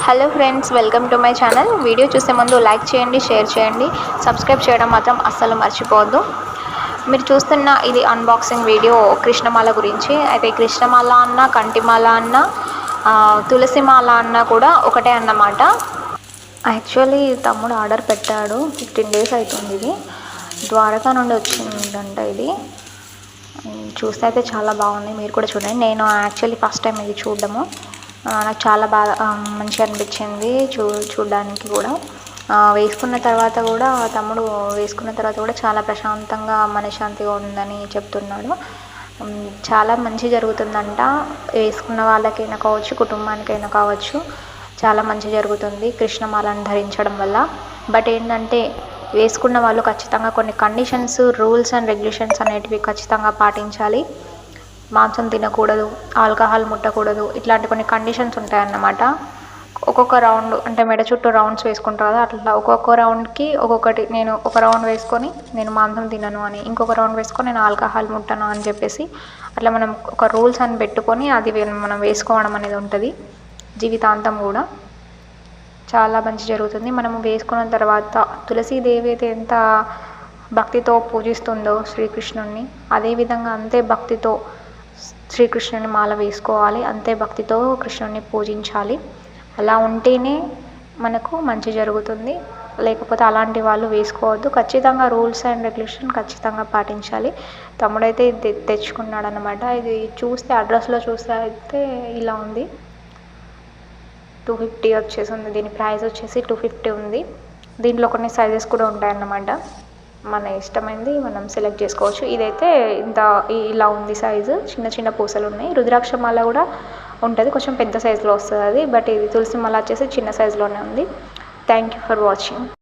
Hello friends, welcome to my channel. Video చూసే ముందు like చేయండి, షేర్ చేయండి, సబ్స్క్రైబ్ చేయడం మాత్రం అస్సలు మర్చిపోవద్దు. మీరు చూస్తున్న ఇది అన్బాక్సింగ్ వీడియో కృష్ణమాల గురించి. అయితే కృష్ణమాల అన్న, కంటిమాల అన్న, తులసిమాల అన్న కూడా ఒకటే అన్నమాట. యాక్చువల్లీ తమ్ముడు ఆర్డర్ పెట్టాడు, 15 days అవుతుంది. ఇది ద్వారకా నుండి వచ్చిందంట. ఇది చూస్తే అయితే చాలా బాగుంది, మీరు కూడా చూడండి. నేను యాక్చువల్లీ ఫస్ట్ టైం ఇది చూడడము. నాకు చాలా బాగా మంచిగా అనిపించింది చూడడానికి కూడా. వేసుకున్న తర్వాత కూడా తమ్ముడు వేసుకున్న తర్వాత కూడా చాలా ప్రశాంతంగా మనశ్శాంతిగా ఉందని చెప్తున్నాడు. చాలా మంచి జరుగుతుందంట. వేసుకున్న వాళ్ళకైనా కావచ్చు, కుటుంబానికైనా కావచ్చు, చాలా మంచి జరుగుతుంది కృష్ణమాలను ధరించడం వల్ల. బట్ ఏంటంటే వేసుకున్న వాళ్ళు ఖచ్చితంగా కొన్ని కండిషన్స్, రూల్స్ అండ్ రెగ్యులేషన్స్ అనేటివి ఖచ్చితంగా పాటించాలి. మాంసం తినకూడదు, ఆల్కహాల్ ముట్టకూడదు, ఇట్లాంటి కొన్ని కండిషన్స్ ఉంటాయన్నమాట. ఒక్కొక్క రౌండ్ అంటే మెడ చుట్టూ రౌండ్స్ వేసుకుంటారు కదా, అట్లా ఒక్కొక్క రౌండ్కి ఒక్కొక్కటి. నేను ఒక రౌండ్ వేసుకొని నేను మాంసం తినను అని, ఇంకొక రౌండ్ వేసుకొని నేను ఆల్కహాల్ ముట్టను అని చెప్పేసి అట్లా మనం ఒక రూల్స్ అని పెట్టుకొని అది మనం వేసుకోవడం అనేది ఉంటుంది జీవితాంతం కూడా. చాలా మంచి జరుగుతుంది. మనము వేసుకున్న తర్వాత తులసీదేవి అయితే ఎంత భక్తితో పూజిస్తుందో శ్రీకృష్ణుడిని, అదేవిధంగా అంతే భక్తితో శ్రీకృష్ణుని మాల వేసుకోవాలి, అంతే భక్తితో కృష్ణుడిని పూజించాలి. అలా ఉంటేనే మనకు మంచి జరుగుతుంది. లేకపోతే అలాంటి వాళ్ళు వేసుకోవద్దు. ఖచ్చితంగా రూల్స్ అండ్ రెగ్యులేషన్ ఖచ్చితంగా పాటించాలి. తమ్ముడైతే ఇది తెచ్చుకున్నాడు అన్నమాట. ఇది చూస్తే అడ్రస్లో చూస్తే అయితే ఇలా ఉంది, 250 వచ్చేసింది. దీని ప్రైస్ వచ్చేసి 250 ఉంది. దీంట్లో కొన్ని సైజెస్ కూడా ఉంటాయన్నమాట. మన ఇష్టమైంది మనం సెలెక్ట్ చేసుకోవచ్చు. ఇదైతే ఇలా ఉంది సైజు, చిన్న చిన్న పూసలు ఉన్నాయి. రుద్రాక్షమాల కూడా ఉంటుంది, కొంచెం పెద్ద సైజులో వస్తుంది అది. బట్ ఇది తులసి మాల వచ్చేసి చిన్న సైజులోనే ఉంది. Thank you for watching.